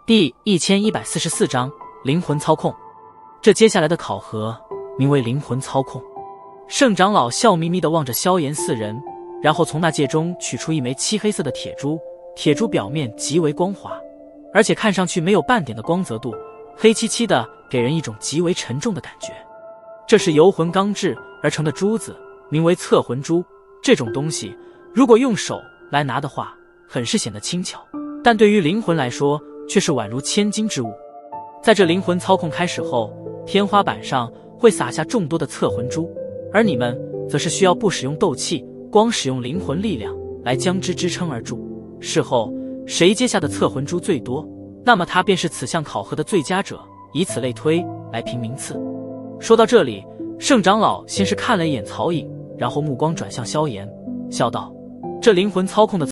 第1144章灵魂操控。这接下来的考核名为灵魂操控。圣长老笑眯眯地望着萧炎四人，然后从那戒中取出一枚漆黑色的铁珠，铁珠表面极为光滑，而且看上去没有半点的光泽度，黑漆漆的，给人一种极为沉重的感觉。这是由魂钢制而成的珠子，名为恻魂珠。这种东西如果用手来拿的话，很是显得轻巧，但对于灵魂来说却是宛如千斤之物。在这灵魂操控开始后，天花板上会洒下众多的恻魂珠，而你们则是需要不使用斗气，光使用灵魂力量来将之支撑而住。事后谁接下的恻魂珠最多，那么他便是此项考核的最佳者，以此类推来评名次。说到这里，圣长老先是看了一眼曹颖，然后目光转向萧炎，笑道：这灵魂操控的